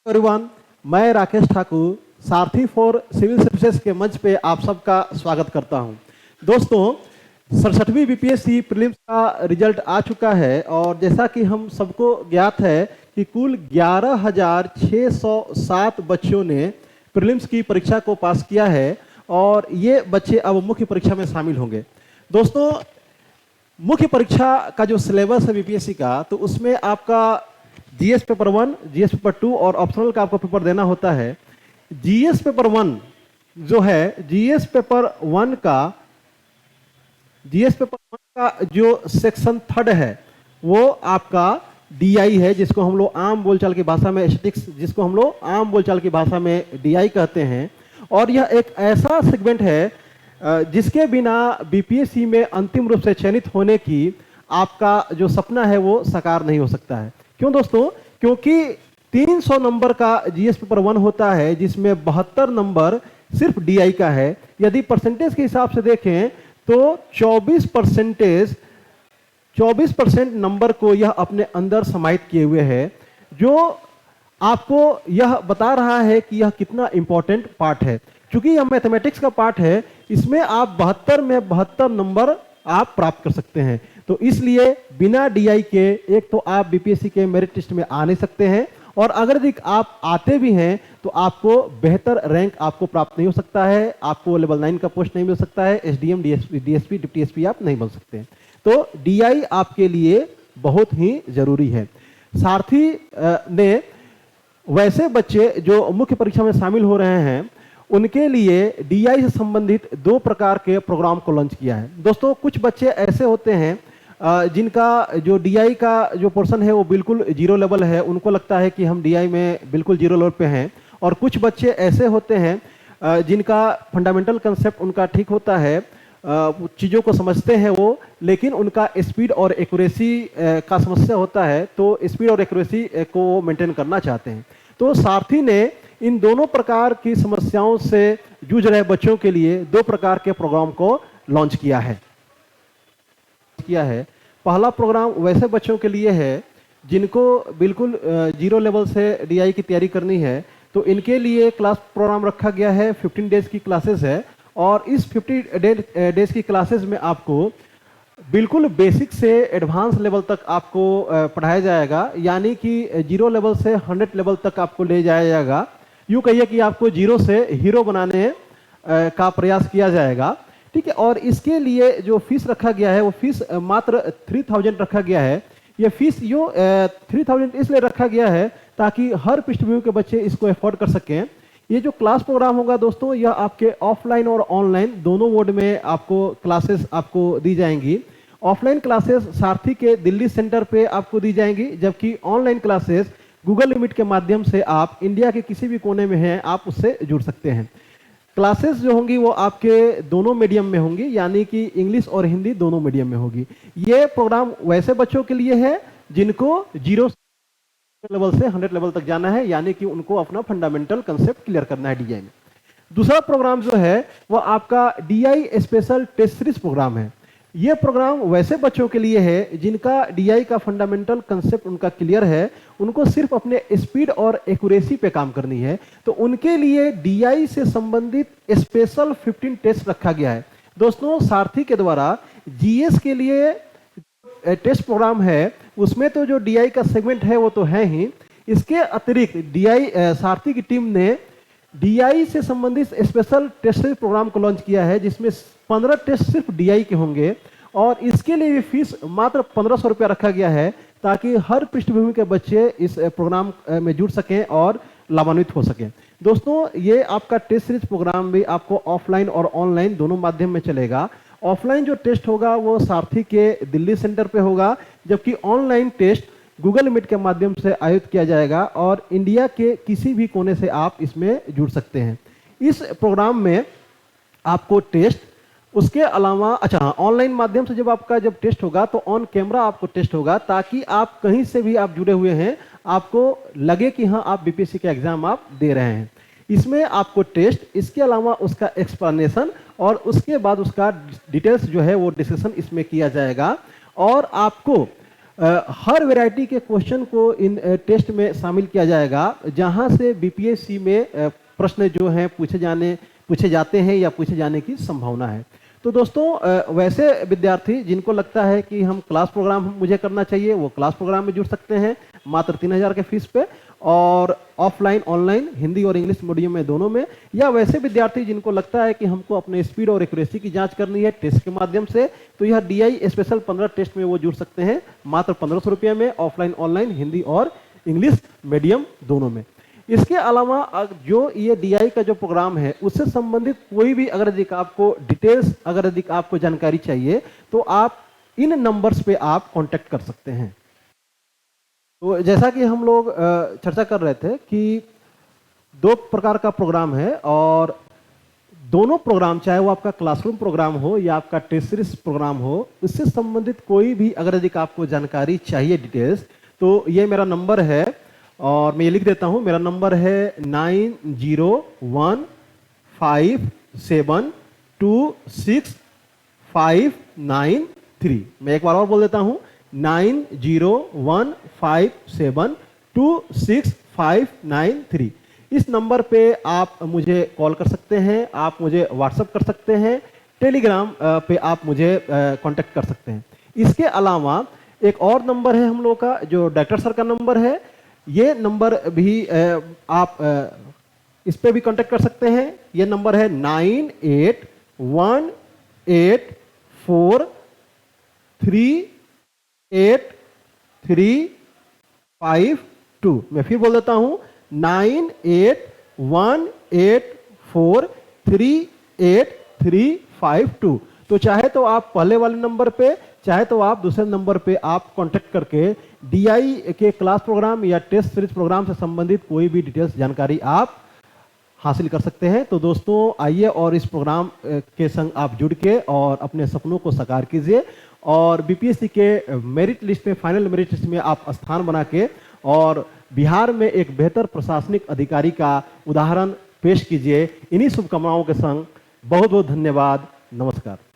Everyone, मैं राकेश ठाकुर सारथी for civil services के मंच पे आप सबका स्वागत करता हूं। दोस्तों, 67वीं बीपीएससी प्रीलिम्स का रिजल्ट आ चुका है और जैसा कि हम सबको ज्ञात है कि कुल 11,607 बच्चों ने प्रीलिम्स की परीक्षा को पास किया है और ये बच्चे अब मुख्य परीक्षा में शामिल होंगे। दोस्तों, मुख्य परीक्षा का जो सिलेबस है बीपीएससी का, तो उसमें आपका जीएस पेपर 1, जीएस पेपर 2 और ऑप्शनल का आपको पेपर देना होता है। जीएस पेपर 1 जो है, जीएस पेपर 1 का जो सेक्शन 3 है वो आपका डीआई है, जिसको हम लोग आम बोलचाल की भाषा में स्टैटिस्टिक्स, जिसको हम लोग आम बोलचाल की भाषा में डीआई कहते हैं। और यह एक ऐसा सेगमेंट है जिसके बिना बीपीएससी में अंतिम रूप से चयनित होने की आपका जो सपना है वो साकार नहीं हो सकता है। क्यों दोस्तों? क्योंकि 300 नंबर का जीएस पेपर 1 होता है, जिसमें 72 नंबर सिर्फ डीआई का है। यदि परसेंटेज के हिसाब से देखें तो 24% नंबर को यह अपने अंदर समाहित किए हुए है, जो आपको यह बता रहा है कि यह कितना इंपॉर्टेंट पार्ट है। क्योंकि यह मैथमेटिक्स का पार्ट है, इसमें आप 72 में 72 नंबर आप प्राप्त कर सकते हैं। तो इसलिए बिना डीआई के एक तो आप बीपीएससी के मेरिट लिस्ट में आ नहीं सकते हैं, और अगर यदि आप आते भी हैं तो आपको बेहतर रैंक आपको प्राप्त नहीं हो सकता है, आपको लेवल 9 का पोस्ट नहीं मिल सकता है, एसडीएम, डीएसपी, डिप्टी एसपी आप नहीं बन सकते। तो डीआई आपके लिए बहुत ही जरूरी है। सारथी ने वैसे बच्चे जो मुख्य परीक्षा में शामिल हो रहे हैं उनके लिए डीआई से संबंधित 2 प्रकार के प्रोग्राम को लॉन्च किया है। दोस्तों, कुछ बच्चे ऐसे होते हैं जिनका जो डीआई का जो पोर्शन है वो बिल्कुल 0 लेवल है, उनको लगता है कि हम डीआई में बिल्कुल 0 लेवल पे हैं। और कुछ बच्चे ऐसे होते हैं जिनका फंडामेंटल कंसेप्ट उनका ठीक होता है, चीज़ों को समझते हैं वो, लेकिन उनका स्पीड और एक्यूरेसी का समस्या होता है, तो स्पीड और एक्यूरेसी को मेंटेन करना चाहते हैं। तो सारथी ने इन दोनों प्रकार की समस्याओं से जूझ रहे बच्चों के लिए 2 प्रकार के प्रोग्राम को लॉन्च किया है। पहला प्रोग्राम वैसे बच्चों के लिए है जिनको बिल्कुल 0 लेवल से डीआई की तैयारी करनी है, तो इनके लिए क्लास प्रोग्राम रखा गया है। 15 डेज की क्लासेस है और इस 50 डेज की क्लासेस में आपको बिल्कुल बेसिक से एडवांस लेवल तक आपको पढ़ाया जाएगा, यानी कि 0 लेवल से 100 लेवल तक आपको ले जाया जाएगा। यूँ कहिए कि आपको 0 से हीरो बनाने का प्रयास किया जाएगा, ठीक है। और इसके लिए जो फीस रखा गया है वो फीस मात्र 3000 रखा गया है। ये फीस 3000 इसलिए रखा गया है ताकि हर पृष्ठभूमि के बच्चे इसको अफोर्ड कर सकें। ये जो क्लास प्रोग्राम होगा दोस्तों, यह आपके ऑफलाइन और ऑनलाइन दोनों मोड में आपको क्लासेस आपको दी जाएंगी। ऑफलाइन क्लासेस सारथी के दिल्ली सेंटर पे आपको दी जाएंगी, जबकि ऑनलाइन क्लासेस गूगल मीट के माध्यम से आप इंडिया के किसी भी कोने में हैं आप उससे जुड़ सकते हैं। क्लासेस जो होंगी वो आपके दोनों मीडियम में होंगी, यानी कि इंग्लिश और हिंदी दोनों मीडियम में होगी। ये प्रोग्राम वैसे बच्चों के लिए है जिनको 0 लेवल से 100 लेवल तक जाना है, यानी कि उनको अपना फंडामेंटल कंसेप्ट क्लियर करना है डीआई में। दूसरा प्रोग्राम जो है वो आपका DI special test series programme है। ये प्रोग्राम वैसे बच्चों के लिए है जिनका डीआई का फंडामेंटल कंसेप्ट उनका क्लियर है, उनको सिर्फ अपने स्पीड और एक्यूरेसी पे काम करनी है। तो उनके लिए डीआई से संबंधित स्पेशल 15 टेस्ट रखा गया है। दोस्तों, सारथी के द्वारा जीएस के लिए टेस्ट प्रोग्राम है, उसमें तो जो डीआई का सेगमेंट है वो तो है ही, इसके अतिरिक्त डीआई सारथी की टीम ने डीआई से संबंधित स्पेशल टेस्ट प्रोग्राम को लॉन्च किया है, जिसमें 15 टेस्ट सिर्फ डीआई के होंगे और इसके लिए भी फीस मात्र 1500 रुपया रखा गया है, ताकि हर पृष्ठभूमि के बच्चे इस प्रोग्राम में जुड़ सकें और लाभान्वित हो सकें। दोस्तों, ये आपका टेस्ट सीरीज प्रोग्राम भी आपको ऑफलाइन और ऑनलाइन दोनों माध्यम में चलेगा। ऑफलाइन जो टेस्ट होगा वो सारथी के दिल्ली सेंटर पे होगा, जबकि ऑनलाइन टेस्ट गूगल मीट के माध्यम से आयोजित किया जाएगा और इंडिया के किसी भी कोने से आप इसमें जुड़ सकते हैं। इस प्रोग्राम में आपको टेस्ट, उसके अलावा ऑनलाइन माध्यम से जब टेस्ट होगा तो ऑन कैमरा आपको टेस्ट होगा, ताकि आप कहीं से भी आप जुड़े हुए हैं आपको लगे कि हाँ आप बीपीएससी का एग्जाम आप दे रहे हैं। इसमें आपको टेस्ट, इसके अलावा उसका एक्सप्लेनेशन और उसके बाद उसका डिटेल्स जो है वो डिस्कशन इसमें किया जाएगा। और आपको हर वैरायटी के क्वेश्चन को इन टेस्ट में शामिल किया जाएगा, जहां से बीपीएससी में प्रश्न जो हैं पूछे जाते हैं या पूछे जाने की संभावना है। तो दोस्तों, वैसे विद्यार्थी जिनको लगता है कि हम क्लास प्रोग्राम मुझे करना चाहिए, वो क्लास प्रोग्राम में जुड़ सकते हैं मात्र 3000 के फीस पे, और ऑफलाइन ऑनलाइन हिंदी और इंग्लिश मीडियम में दोनों में। या वैसे विद्यार्थी जिनको लगता है कि हमको अपने स्पीड और एक्यूरेसी की जांच करनी है टेस्ट के माध्यम से, तो यह डीआई स्पेशल 15 टेस्ट में वो जुड़ सकते हैं मात्र 1500 रुपये में, ऑफलाइन ऑनलाइन हिंदी और इंग्लिश मीडियम दोनों में। इसके अलावा जो ये डीआई का जो प्रोग्राम है उससे संबंधित कोई भी अगर यदि आपको डिटेल्स, अगर यदि आपको जानकारी चाहिए, तो आप इन नंबर्स पे आप कांटेक्ट कर सकते हैं। तो जैसा कि हम लोग चर्चा कर रहे थे कि 2 प्रकार का प्रोग्राम है, और दोनों प्रोग्राम, चाहे वो आपका क्लासरूम प्रोग्राम हो या आपका टेस्ट सीरीज प्रोग्राम हो, उससे संबंधित कोई भी अगर यदि आपको जानकारी चाहिए डिटेल्स, तो ये मेरा नंबर है, और मैं ये लिख देता हूं। मेरा नंबर है 9015726593। मैं एक बार और बोल देता हूं, 9015726593। इस नंबर पे आप मुझे कॉल कर सकते हैं, आप मुझे व्हाट्सएप कर सकते हैं, टेलीग्राम पे आप मुझे कांटेक्ट कर सकते हैं। इसके अलावा एक और नंबर है हम लोग का, जो डायरेक्टर सर का नंबर है। ये नंबर भी आप इस पे भी कांटेक्ट कर सकते हैं। ये नंबर है 9818438352। मैं फिर बोल देता हूं, 9818438352। तो चाहे तो आप पहले वाले नंबर पे, चाहे तो आप दूसरे नंबर पे आप कांटेक्ट करके डीआई के क्लास प्रोग्राम या टेस्ट सीरीज प्रोग्राम से संबंधित कोई भी डिटेल्स जानकारी आप हासिल कर सकते हैं। तो दोस्तों, आइए और इस प्रोग्राम के संग आप जुड़ के और अपने सपनों को साकार कीजिए, और बीपीएससी के मेरिट लिस्ट में, फाइनल मेरिट लिस्ट में आप स्थान बना के और बिहार में एक बेहतर प्रशासनिक अधिकारी का उदाहरण पेश कीजिए। इन्हीं शुभकामनाओं के संग बहुत बहुत धन्यवाद। नमस्कार।